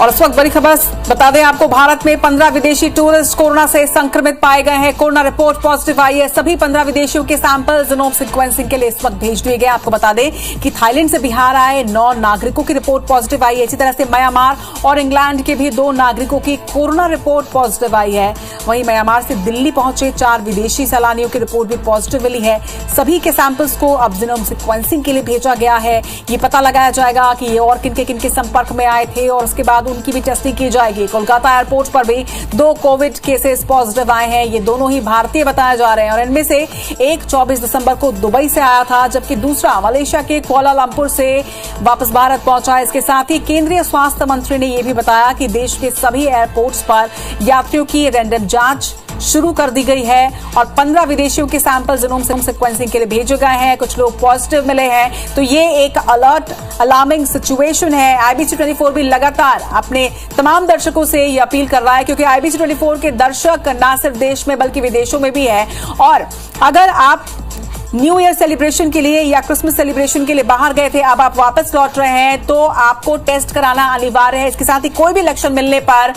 और इस वक्त बड़ी खबर बता दें आपको, भारत में 15 विदेशी टूरिस्ट कोरोना से संक्रमित पाए गए हैं। कोरोना रिपोर्ट पॉजिटिव आई है। सभी 15 विदेशियों के सैंपल जीनोम सीक्वेंसिंग के लिए इस वक्त भेज दिए गए। आपको बता दें कि थाईलैंड से बिहार आए 9 नागरिकों की रिपोर्ट पॉजिटिव आई है। इसी तरह से म्यांमार और इंग्लैंड के भी 2 नागरिकों की कोरोना रिपोर्ट पॉजिटिव आई है। वहीं म्यांमार से दिल्ली पहुंचे 4 विदेशी सैलानियों की रिपोर्ट भी पॉजिटिव मिली है। सभी के सैंपल्स को अब जीनोम सीक्वेंसिंग के लिए भेजा गया है। ये पता लगाया जाएगा कि ये और किनके संपर्क में आए थे और उसके बाद उनकी भी टेस्टिंग की जाएगी। कोलकाता एयरपोर्ट पर भी 2 कोविड केसेस पॉजिटिव आए हैं। ये दोनों ही भारतीय बताए जा रहे हैं और इनमें से एक 24 दिसंबर को दुबई से आया था, जबकि दूसरा मलेशिया के कुआलालंपुर से वापस भारत पहुंचा। इसके साथ ही केंद्रीय स्वास्थ्य मंत्री ने यह भी बताया कि देश के सभी एयरपोर्ट्स पर यात्रियों की रैंडम जांच शुरू कर दी गई है और 15 विदेशियों के सैंपल जीनोम सीक्वेंसिंग के लिए भेजे गए हैं। कुछ लोग पॉजिटिव मिले हैं, तो ये एक अलार्मिंग सिचुएशन है। IBC 24 भी लगातार अपने तमाम दर्शकों से ये अपील कर रहा है, क्योंकि IBC 24 के दर्शक न सिर्फ देश में बल्कि विदेशों में भी है। और अगर आप न्यू ईयर सेलिब्रेशन के लिए या क्रिसमस सेलिब्रेशन के लिए बाहर गए थे, अब आप वापस लौट रहे हैं, तो आपको टेस्ट कराना अनिवार्य है। इसके साथ ही कोई भी लक्षण मिलने पर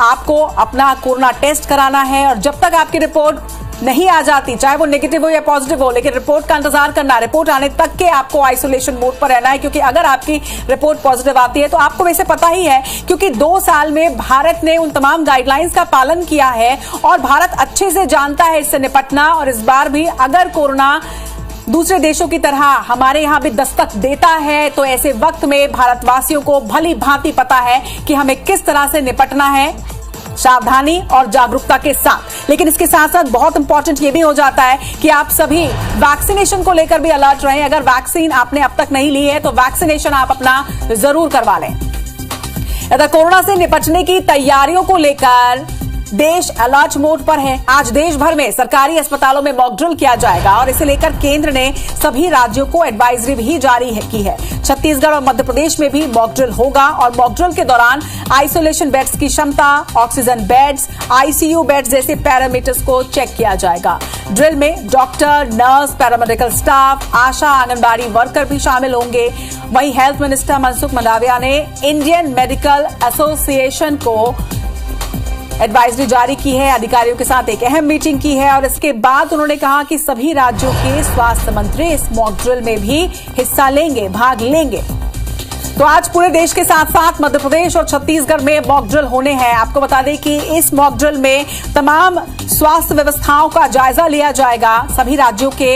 आपको अपना कोरोना टेस्ट कराना है और जब तक आपकी रिपोर्ट नहीं आ जाती, चाहे वो नेगेटिव हो या पॉजिटिव हो, लेकिन रिपोर्ट का इंतजार करना, रिपोर्ट आने तक के आपको आइसोलेशन मोड पर रहना है। क्योंकि अगर आपकी रिपोर्ट पॉजिटिव आती है तो आपको वैसे पता ही है, क्योंकि 2 साल में भारत ने उन तमाम गाइडलाइंस का पालन किया है और भारत अच्छे से जानता है इससे निपटना। और इस बार भी अगर कोरोना दूसरे देशों की तरह हमारे यहां भी दस्तक देता है, तो ऐसे वक्त में भारतवासियों को भली भांति पता है कि हमें किस तरह से निपटना है, सावधानी और जागरूकता के साथ। लेकिन इसके साथ साथ बहुत इंपॉर्टेंट ये भी हो जाता है कि आप सभी वैक्सीनेशन को लेकर भी अलर्ट रहें। अगर वैक्सीन आपने अब तक नहीं ली है तो वैक्सीनेशन आप अपना जरूर करवा लें। इधर कोरोना से निपटने की तैयारियों को लेकर देश अलर्ट मोड पर है। आज देश भर में सरकारी अस्पतालों में मॉक ड्रिल किया जाएगा और इसे लेकर केंद्र ने सभी राज्यों को एडवाइजरी भी जारी की है। छत्तीसगढ़ और मध्य प्रदेश में भी मॉक ड्रिल होगा और मॉक ड्रिल के दौरान आइसोलेशन बेड्स की क्षमता, ऑक्सीजन बेड्स, ICU बेड्स जैसे पैरामीटर्स को चेक किया जाएगा। ड्रिल में डॉक्टर, नर्स, पैरामेडिकल स्टाफ, आशा, आंगनबाड़ी वर्कर भी शामिल होंगे। वहीं हेल्थ मिनिस्टर मनसुख मंडाविया ने इंडियन मेडिकल एसोसिएशन को एडवाइजरी जारी की है, अधिकारियों के साथ एक अहम मीटिंग की है और इसके बाद उन्होंने कहा कि सभी राज्यों के स्वास्थ्य मंत्री इस मॉक ड्रिल में भी हिस्सा लेंगे, भाग लेंगे। तो आज पूरे देश के साथ साथ मध्य प्रदेश और छत्तीसगढ़ में मॉक ड्रिल होने हैं। आपको बता दें कि इस मॉक ड्रिल में तमाम स्वास्थ्य व्यवस्थाओं का जायजा लिया जाएगा। सभी राज्यों के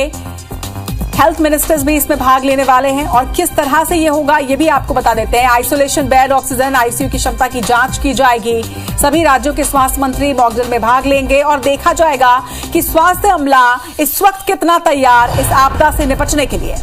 हेल्थ मिनिस्टर्स भी इसमें भाग लेने वाले हैं और किस तरह से ये होगा ये भी आपको बता देते हैं। आइसोलेशन बेड, ऑक्सीजन, ICU की क्षमता की जांच की जाएगी। सभी राज्यों के स्वास्थ्य मंत्री मॉक ड्रिल में भाग लेंगे और देखा जाएगा कि स्वास्थ्य अमला इस वक्त कितना तैयार इस आपदा से निपटने के लिए।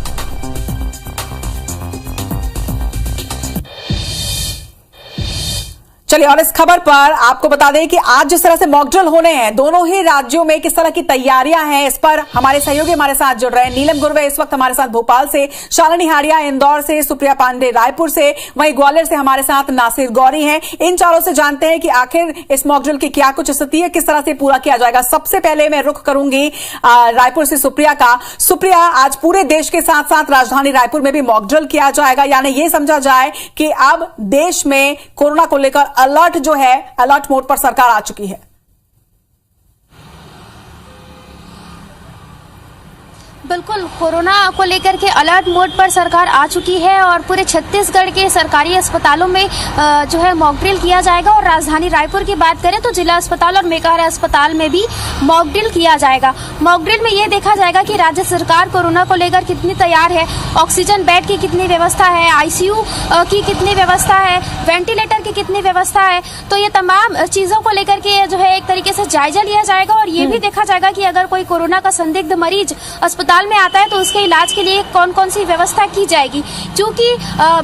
चलिए, और इस खबर पर आपको बता दें कि आज जिस तरह से मॉक ड्रिल होने हैं, दोनों ही राज्यों में किस तरह की तैयारियां हैं, इस पर हमारे सहयोगी हमारे साथ जुड़ रहे हैं। नीलम गुरवे इस वक्त हमारे साथ भोपाल से, शालिनी हाड़िया इंदौर से, सुप्रिया पांडे रायपुर से, वहीं ग्वालियर से हमारे साथ नासिर गौरी हैं। इन चारों से जानते हैं कि आखिर इस मॉक ड्रिल की क्या कुछ स्थिति है, किस तरह से पूरा किया जाएगा। सबसे पहले मैं रुख करूंगी रायपुर से सुप्रिया का। सुप्रिया, आज पूरे देश के साथ साथ राजधानी रायपुर में भी मॉक ड्रिल किया जाएगा, यानी ये समझा जाए कि अब देश में कोरोना को लेकर अलर्ट जो है, अलर्ट मोड पर सरकार आ चुकी है। बिल्कुल, कोरोना को लेकर के अलर्ट मोड पर सरकार आ चुकी है और पूरे छत्तीसगढ़ के सरकारी अस्पतालों में जो है मॉक ड्रिल किया जाएगा। और राजधानी रायपुर की बात करें तो जिला अस्पताल और मेकाहारा अस्पताल में भी मॉक ड्रिल किया जाएगा। मॉक ड्रिल में ये देखा जाएगा कि राज्य सरकार कोरोना को लेकर कितनी तैयार है, ऑक्सीजन बेड की कितनी व्यवस्था है, ICU की कितनी व्यवस्था है, वेंटिलेटर की कितनी व्यवस्था है। तो ये तमाम चीज़ों को लेकर के जो है एक तरीके से जायजा लिया जाएगा और ये भी देखा जाएगा कि अगर कोई कोरोना का संदिग्ध मरीज अस्पताल में आता है तो उसके इलाज के लिए कौन कौन सी व्यवस्था की जाएगी। क्योंकि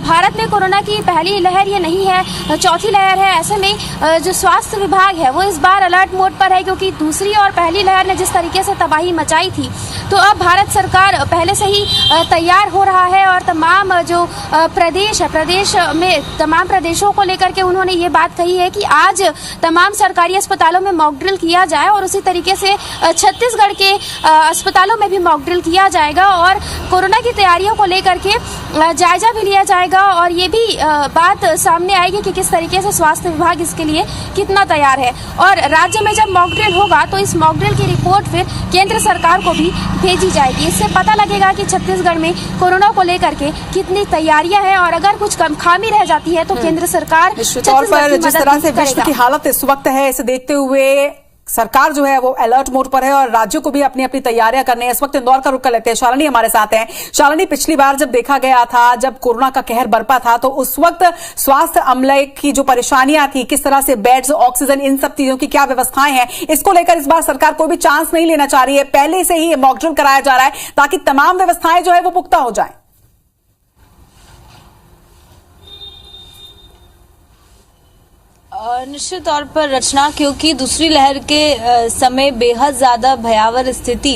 भारत में कोरोना की पहली लहर ये नहीं है, चौथी लहर है। ऐसे में जो स्वास्थ्य विभाग है वो इस बार अलर्ट मोड पर है, क्योंकि दूसरी और पहली लहर ने जिस तरीके से तबाही मचाई थी, तो अब भारत सरकार पहले से ही तैयार हो रहा है और तमाम जो प्रदेश है, प्रदेश में तमाम प्रदेशों को लेकर के उन्होंने ये बात कही है कि आज तमाम सरकारी अस्पतालों में मॉक ड्रिल किया जाए और उसी तरीके से छत्तीसगढ़ के अस्पतालों में भी मॉक ड्रिल मॉकड्रिल किया जाएगा और कोरोना की तैयारियों को लेकर के जायजा भी लिया जाएगा और ये भी बात सामने आएगी कि किस तरीके से स्वास्थ्य विभाग इसके लिए कितना तैयार है। और राज्य में जब मॉकड्रिल होगा तो इस मॉकड्रिल की रिपोर्ट फिर केंद्र सरकार को भी भेजी जाएगी। इससे पता लगेगा कि छत्तीसगढ़ में कोरोना को लेकर के कितनी तैयारियां हैं और अगर कुछ कम खामी रह जाती है तो केंद्र सरकार तौर पर जिस तरह से विश्व की हालत इस वक्त है, इसे देखते हुए सरकार जो है वो अलर्ट मोड पर है और राज्यों को भी अपनी अपनी तैयारियां करनी है। इस वक्त इंदौर का रुख कर लेते हैं, शालिनी हमारे साथ हैं। शालिनी, पिछली बार जब देखा गया था, जब कोरोना का कहर बरपा था, तो उस वक्त स्वास्थ्य अमले की जो परेशानियां थी, किस तरह से बेड्स, ऑक्सीजन, इन सब चीजों की क्या व्यवस्थाएं हैं, इसको लेकर इस बार सरकार कोई भी चांस नहीं लेना चाह रही है, पहले से ही मॉकड्रिल कराया जा रहा है ताकि तमाम व्यवस्थाएं जो है वो पुख्ता हो जाए। निश्चित तौर पर रचना, क्योंकि दूसरी लहर के समय बेहद ज्यादा भयावह स्थिति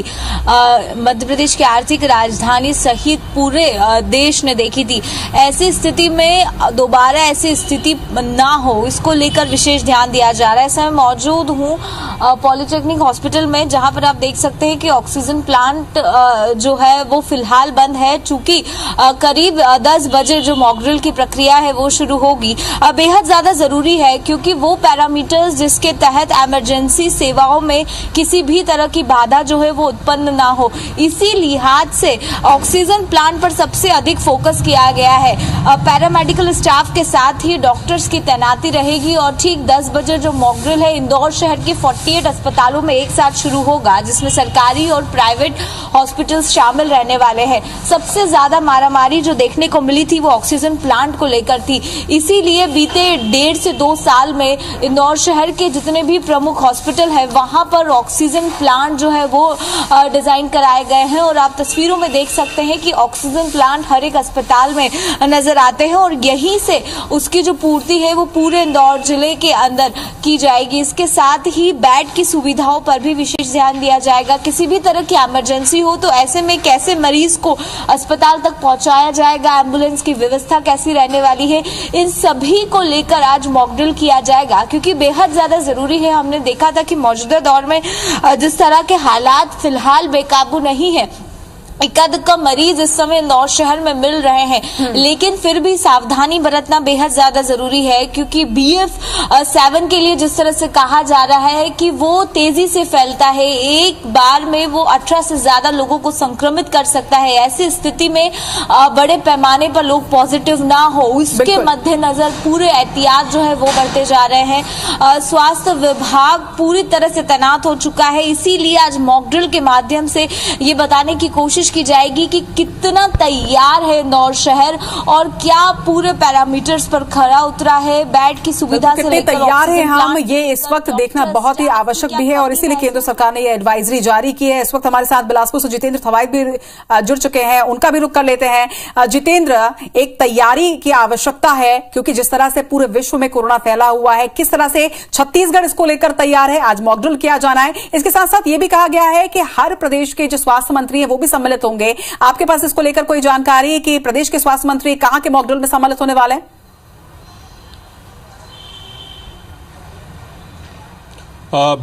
मध्य प्रदेश की आर्थिक राजधानी सहित पूरे देश ने देखी थी। ऐसी स्थिति में दोबारा ऐसी स्थिति ना हो, इसको लेकर विशेष ध्यान दिया जा रहा है। इस समय मौजूद हूँ पॉलिटेक्निक हॉस्पिटल में, जहां पर आप देख सकते हैं कि ऑक्सीजन प्लांट जो है वो फिलहाल बंद है, चूंकि करीब 10 बजे जो मॉकड्रिल की प्रक्रिया है वो शुरू होगी। बेहद ज्यादा जरूरी है क्योंकि वो पैरामीटर्स जिसके तहत इमरजेंसी सेवाओं में किसी भी तरह की बाधा जो है वो उत्पन्न ना हो, इसी लिहाज से ऑक्सीजन प्लांट पर सबसे अधिक फोकस किया गया है। पैरामेडिकल स्टाफ के साथ ही डॉक्टर्स की तैनाती रहेगी और ठीक 10 बजे जो मॉकड्रिल है इंदौर शहर के 48 अस्पतालों में एक साथ शुरू होगा, जिसमें सरकारी और प्राइवेट हॉस्पिटल्स शामिल रहने वाले हैं। सबसे ज्यादा मारामारी जो देखने को मिली थी वो ऑक्सीजन प्लांट को लेकर थी, इसीलिए बीते 1.5 से 2 साल में इंदौर शहर के जितने भी प्रमुख हॉस्पिटल है वहां पर ऑक्सीजन प्लांट जो है वो डिजाइन कराए गए हैं और आप तस्वीरों में देख सकते हैं कि ऑक्सीजन प्लांट हर एक अस्पताल में नजर आते हैं और यहीं से उसकी जो पूर्ति है वो पूरे इंदौर जिले के अंदर की जाएगी। इसके साथ ही बेड की सुविधाओं पर भी विशेष ध्यान दिया जाएगा। किसी भी तरह की इमरजेंसी हो तो ऐसे में कैसे मरीज को अस्पताल तक पहुंचाया जाएगा, एम्बुलेंस की व्यवस्था कैसी रहने वाली है, इन सभी को लेकर आज मॉकड्रिल किया जाएगा, क्योंकि बेहद ज्यादा जरूरी है। हमने देखा था कि मौजूदा दौर में जिस तरह के हालात फिलहाल बेकाबू नहीं है, एकाध का मरीज इस समय इंदौर शहर में मिल रहे हैं, लेकिन फिर भी सावधानी बरतना बेहद ज्यादा जरूरी है, क्योंकि BF7 के लिए जिस तरह से कहा जा रहा है कि वो तेजी से फैलता है, एक बार में वो 18 से ज्यादा लोगों को संक्रमित कर सकता है। ऐसी स्थिति में बड़े पैमाने पर लोग पॉजिटिव ना हो, इसके मद्देनजर पूरे एहतियात जो है वो बढ़ते जा रहे हैं। स्वास्थ्य विभाग पूरी तरह से तैनात हो चुका है, इसीलिए आज मॉकड्रिल के माध्यम से ये बताने की कोशिश की जाएगी कि कितना तैयार है इंदौर शहर और क्या पूरे पैरामीटर्स पर खरा उतरा है, बेड की सुविधा से लेकर तैयार है हम, ये इस वक्त देखना बहुत ही आवश्यक भी है और इसीलिए केंद्र सरकार ने ये एडवाइजरी जारी की है। इस वक्त हमारे साथ बिलासपुर से जितेंद्र थवाई भी जुड़ चुके हैं, उनका भी रुख कर लेते हैं। जितेंद्र, एक तैयारी की आवश्यकता है क्योंकि जिस तरह से पूरे विश्व में कोरोना फैला हुआ है, किस तरह से छत्तीसगढ़ इसको लेकर तैयार है, आज मॉकड्रिल किया जाना है। इसके साथ साथ ये भी कहा गया है कि हर प्रदेश के जो स्वास्थ्य मंत्री है वो भी सम्मिलित होंगे। आपके पास इसको लेकर कोई जानकारी कि प्रदेश के स्वास्थ्य मंत्री कहां के मॉकड्रिल में सम्मिलित होने वाले हैं?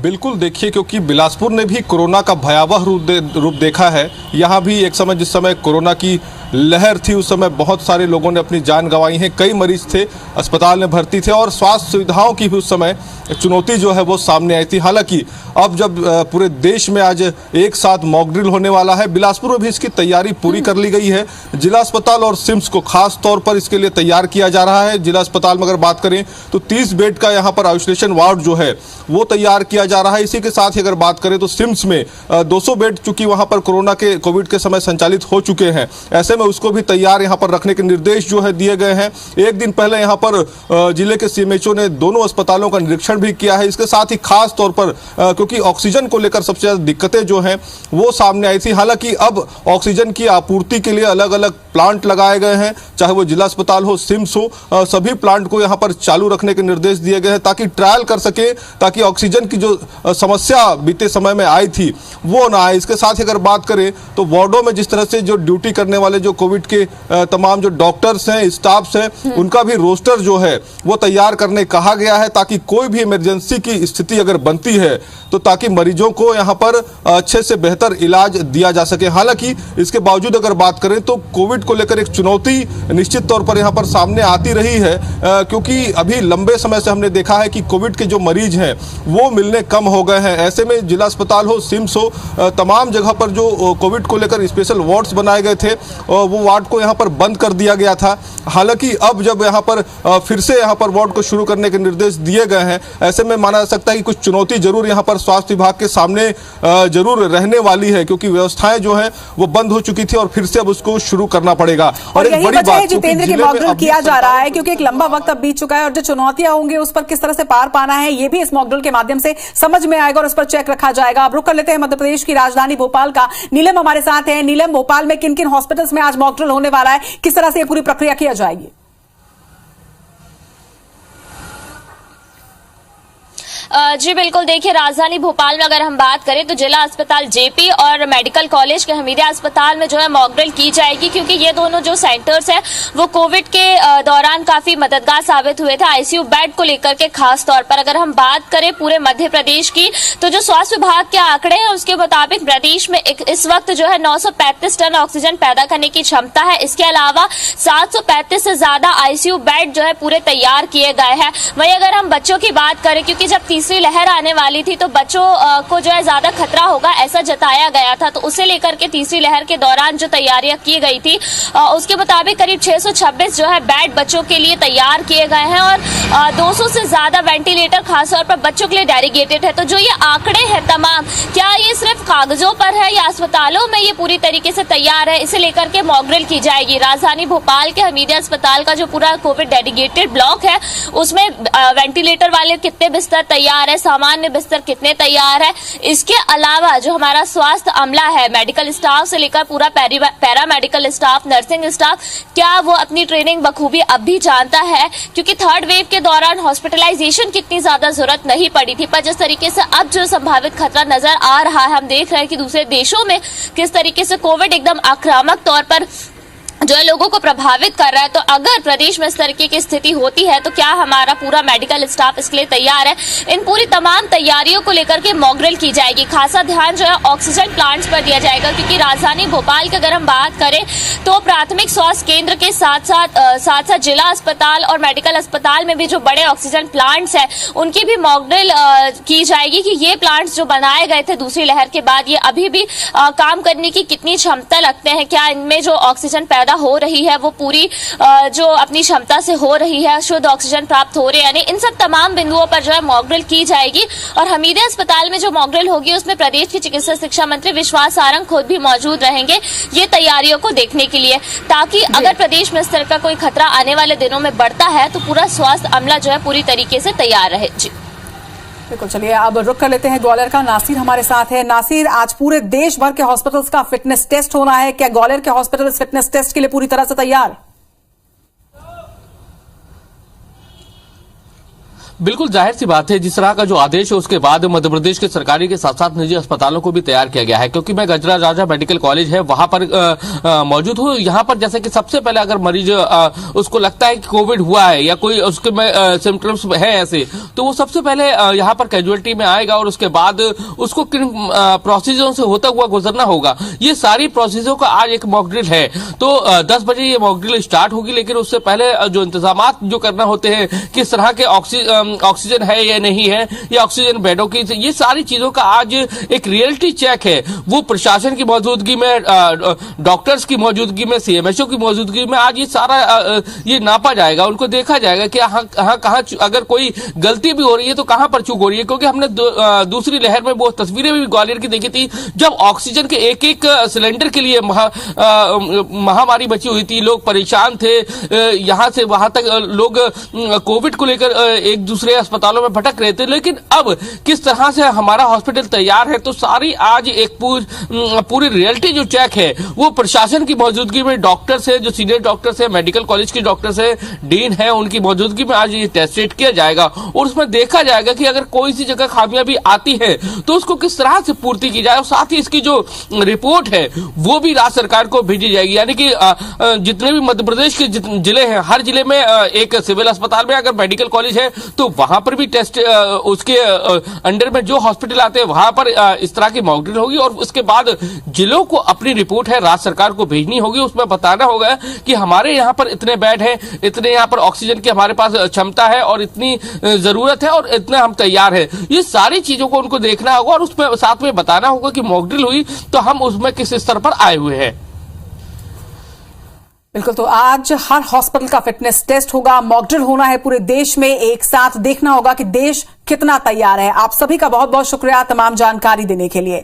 बिल्कुल, देखिए, क्योंकि बिलासपुर ने भी कोरोना का भयावह रूप देखा है। यहाँ भी एक समय जिस समय कोरोना की लहर थी उस समय बहुत सारे लोगों ने अपनी जान गंवाई है, कई मरीज थे अस्पताल में भर्ती थे और स्वास्थ्य सुविधाओं की भी उस समय चुनौती जो है वो सामने आई थी। हालांकि अब जब पूरे देश में आज एक साथ मॉकड्रिल होने वाला है, बिलासपुर में भी इसकी तैयारी पूरी कर ली गई है। जिला अस्पताल और सिम्स को खास तौर पर इसके लिए तैयार किया जा रहा है। जिला अस्पताल में अगर बात करें तो 30 बेड का यहाँ पर आइसोलेशन वार्ड जो है वो तैयार किया जा रहा है। इसी के साथ ही अगर बात करें तो सिम्स में 200 बेड चूंकि वहां पर कोविड के समय संचालित हो चुके हैं, ऐसे में उसको भी तैयार यहाँ पर रखने के निर्देश जो है दिए गए हैं। एक दिन पहले यहाँ पर जिले के CMHO ने दोनों अस्पतालों का निरीक्षण भी किया है। इसके साथ ही खास तौर पर क्योंकि ऑक्सीजन को लेकर सबसे ज्यादा दिक्कतें जो हैं वो सामने आई थी। हालांकि अब ऑक्सीजन की आपूर्ति के लिए अलग अलग प्लांट लगाए गए हैं, चाहे वो जिला अस्पताल हो, सिम्स हो, सभी प्लांट को यहाँ पर चालू रखने के निर्देश दिए गए हैं ताकि ट्रायल कर सके, ताकि ऑक्सीजन की जो समस्या बीते समय में आई थी वो ना आए। इसके साथ ही अगर बात करें तो वार्डों में जिस तरह से जो ड्यूटी करने वाले जो कोविड के तमाम जो डॉक्टर्स हैं, स्टाफ्स हैं, उनका भी रोस्टर जो है वो तैयार करने कहा गया है ताकि कोई भी इमरजेंसी की स्थिति अगर बनती है तो ताकि मरीजों को यहाँ पर अच्छे से बेहतर इलाज दिया जा सके। हालांकि इसके बावजूद अगर बात करें तो कोविड को लेकर एक चुनौती निश्चित तौर पर यहाँ पर सामने आती रही है, क्योंकि अभी लंबे समय से हमने देखा है कि कोविड के जो मरीज हैं वो मिलने कम हो गए हैं। ऐसे में जिला अस्पताल हो, सिम्स हो, तमाम जगह पर जो कोविड को लेकर स्पेशल वार्ड्स बनाए गए थे वो वार्ड को यहाँ पर बंद कर दिया गया था। हालांकि अब जब यहाँ पर फिर से यहाँ पर वार्ड को शुरू करने के निर्देश दिए गए हैं, ऐसे में माना जा सकता है कि कुछ चुनौती जरूर यहाँ पर स्वास्थ्य विभाग के सामने जरूर रहने वाली है, क्योंकि व्यवस्थाएं जो हैं वो बंद हो चुकी थी और फिर से अब उसको शुरू करना पड़ेगा। और एक बड़ी बात जितेंद्र की मॉक ड्रिल किया जा रहा है, क्योंकि एक लंबा वक्त अब बीत चुका है और जो चुनौतियां होंगी उस पर किस तरह से पार पाना है ये भी इस मॉक ड्रिल के माध्यम से समझ में आएगा और उस पर चेक रखा जाएगा। अब रुक कर लेते हैं मध्य प्रदेश की राजधानी भोपाल का। नीलम हमारे साथ है। नीलम, भोपाल में किन किन हॉस्पिटल्स में आज मॉक ड्रिल होने वाला है, किस तरह से ये पूरी प्रक्रिया किया जाएगी? जी बिल्कुल, देखिए राजधानी भोपाल में अगर हम बात करें तो जिला अस्पताल जेपी और मेडिकल कॉलेज के हमीदिया अस्पताल में जो है मॉक ड्रिल की जाएगी, क्योंकि ये दोनों जो सेंटर्स हैं वो कोविड के दौरान काफी मददगार साबित हुए थे आईसीयू बेड को लेकर के। खास तौर पर अगर हम बात करें पूरे मध्य प्रदेश की तो जो स्वास्थ्य विभाग के आंकड़े हैं उसके मुताबिक प्रदेश में इस वक्त जो है 935 टन ऑक्सीजन पैदा करने की क्षमता है। इसके अलावा 735 से ज्यादा आईसीयू बेड जो है पूरे तैयार किए गए हैं। वहीं अगर हम बच्चों की बात करें, क्योंकि जब तीसरी लहर आने वाली थी तो बच्चों को जो है ज्यादा खतरा होगा ऐसा जताया गया था, तो उसे लेकर के तीसरी लहर के दौरान जो तैयारियां की गई थी उसके मुताबिक करीब 626 जो है बेड बच्चों के लिए तैयार किए गए हैं और 200 से ज्यादा वेंटिलेटर खासतौर पर बच्चों के लिए डेडिकेटेड है। तो जो ये आंकड़े हैं तमाम, क्या ये सिर्फ कागजों पर है या अस्पतालों में ये पूरी तरीके से तैयार है, इसे लेकर के मॉक ड्रिल की जाएगी। राजधानी भोपाल के हमीदिया अस्पताल का जो पूरा कोविड डेडिकेटेड ब्लॉक है उसमें वेंटिलेटर वाले कितने बिस्तर तैयार है, सामान्य बिस्तर कितने तैयार है, इसके अलावा जो हमारा स्वास्थ्य अमला है, मेडिकल स्टाफ से लेकर पूरा para medical staff, nursing staff, क्या वो अपनी ट्रेनिंग बखूबी अब भी जानता है, क्योंकि थर्ड वेव के दौरान हॉस्पिटलाइजेशन की इतनी ज्यादा जरूरत नहीं पड़ी थी, पर जिस तरीके से अब जो संभावित खतरा नजर आ रहा है, हम देख रहे हैं कि दूसरे देशों में किस तरीके से कोविड एकदम आक्रामक तौर पर जो है लोगों को प्रभावित कर रहा है। तो अगर प्रदेश में इस तरीके की स्थिति होती है तो क्या हमारा पूरा मेडिकल स्टाफ इसके लिए तैयार है? इन पूरी तमाम तैयारियों को लेकर के मॉक ड्रिल की जाएगी। खासा ध्यान जो है ऑक्सीजन प्लांट्स पर दिया जाएगा, क्योंकि राजधानी भोपाल की अगर हम बात करें तो प्राथमिक स्वास्थ्य केंद्र के साथ साथ जिला अस्पताल और मेडिकल अस्पताल में भी जो बड़े ऑक्सीजन प्लांट्स है उनकी भी मॉक ड्रिल की जाएगी कि ये प्लांट्स जो बनाए गए थे दूसरी लहर के बाद ये अभी भी काम करने की कितनी क्षमता रखते हैं, क्या इनमें जो ऑक्सीजन पैदा हो रही है वो पूरी जो अपनी क्षमता से हो रही है, शुद्ध ऑक्सीजन प्राप्त हो रही है, यानी इन सब तमाम बिंदुओं पर जो है मॉक ड्रिल की जाएगी। और हमीदिया अस्पताल में जो मॉक ड्रिल होगी उसमें प्रदेश के चिकित्सा शिक्षा मंत्री विश्वास सारंग खुद भी मौजूद रहेंगे ये तैयारियों को देखने के लिए, ताकि अगर प्रदेश में इस तरह का कोई खतरा आने वाले दिनों में बढ़ता है तो पूरा स्वास्थ्य अमला जो है पूरी तरीके से तैयार रहे। जी बिल्कुल, चलिए अब रुक कर लेते हैं ग्वालियर का। नासिर हमारे साथ है। नासिर, आज पूरे देश भर के हॉस्पिटल्स का फिटनेस टेस्ट होना है, क्या ग्वालियर के हॉस्पिटल इस फिटनेस टेस्ट के लिए पूरी तरह से तैयार? बिल्कुल जाहिर सी बात है, जिस तरह का जो आदेश है उसके बाद मध्य प्रदेश के सरकारी के साथ साथ निजी अस्पतालों को भी तैयार किया गया है। क्योंकि मैं गजराज राजा मेडिकल कॉलेज है वहां पर मौजूद हूँ। यहाँ पर जैसे कि सबसे पहले अगर मरीज उसको लगता है कि कोविड हुआ है या कोई उसके में सिम्टम्स है ऐसे, तो वो सबसे पहले यहाँ पर कैजुअलिटी में आएगा और उसके बाद उसको किन प्रोसीजरों से होता हुआ गुजरना होगा। ये सारी प्रोसीजरों का आज एक मॉक ड्रिल है। तो 10 बजे ये मॉक ड्रिल स्टार्ट होगी, लेकिन उससे पहले जो इंतजाम जो करना होते हैं, किस तरह के ऑक्सीजन है या नहीं है, या ऑक्सीजन बेडों की, ये सारी चीजों का आज एक रियलिटी चेक है। वो प्रशासन की मौजूदगी में, डॉक्टर्स की मौजूदगी में, सीएमएचओ की मौजूदगी में आज ये सारा ये नापा जाएगा, उनको देखा जाएगा कि कहाँ अगर कोई गलती भी हो रही है तो कहां पर चूक हो रही है। क्योंकि हमने दूसरी लहर में वो तस्वीरें भी ग्वालियर की देखी थी जब ऑक्सीजन के एक सिलेंडर के लिए महामारी बची हुई थी, लोग परेशान थे, यहां से वहां तक लोग कोविड को लेकर एक दूसरे दूसरे अस्पतालों में भटक रहे थे। लेकिन अब किस तरह से हमारा हॉस्पिटल तैयार है, तो सारी आज एक पूरी रियलिटी जो चेक है वो प्रशासन की मौजूदगी में, डॉक्टर्स है, जो सीनियर डॉक्टर्स है, मेडिकल कॉलेज के डॉक्टर्स है, डीन है, उनकी मौजूदगी में आज ये टेस्ट किया जाएगा और उसमें देखा जाएगा कि अगर कोई सी जगह खामियां भी आती है तो उसको किस तरह से पूर्ति की जाए। और साथ ही इसकी जो रिपोर्ट है वो भी राज्य सरकार को भेजी जाएगी। यानी कि जितने भी मध्य प्रदेश के जिले हैं, हर जिले में एक सिविल अस्पताल में अगर मेडिकल कॉलेज है तो वहां पर भी टेस्ट, उसके अंडर में जो हॉस्पिटल आते हैं वहां पर इस तरह की मॉक ड्रिल होगी और उसके बाद जिलों को अपनी रिपोर्ट है राज्य सरकार को भेजनी होगी। उसमें बताना होगा कि हमारे यहाँ पर इतने बेड हैं, इतने यहाँ पर ऑक्सीजन की हमारे पास क्षमता है और इतनी जरूरत है और इतने हम तैयार है। ये सारी चीजों को उनको देखना होगा और उसमें साथ में बताना होगा कि मॉक ड्रिल हुई तो हम उसमें किस स्तर पर आए हुए हैं। बिल्कुल, तो आज हर हॉस्पिटल का फिटनेस टेस्ट होगा, मॉक ड्रिल होना है पूरे देश में, एक साथ देखना होगा कि देश कितना तैयार है। आप सभी का बहुत बहुत शुक्रिया तमाम जानकारी देने के लिए।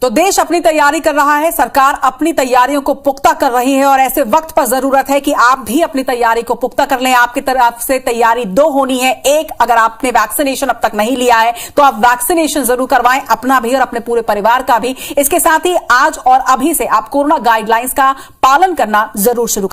तो देश अपनी तैयारी कर रहा है, सरकार अपनी तैयारियों को पुख्ता कर रही है और ऐसे वक्त पर जरूरत है कि आप भी अपनी तैयारी को पुख्ता कर लें। आपकी तरफ से तैयारी दो होनी है। एक, अगर आपने वैक्सीनेशन अब तक नहीं लिया है तो आप वैक्सीनेशन जरूर करवाएं, अपना भी और अपने पूरे परिवार का भी। इसके साथ ही आज और अभी से आप कोरोना गाइडलाइंस का पालन करना जरूर शुरू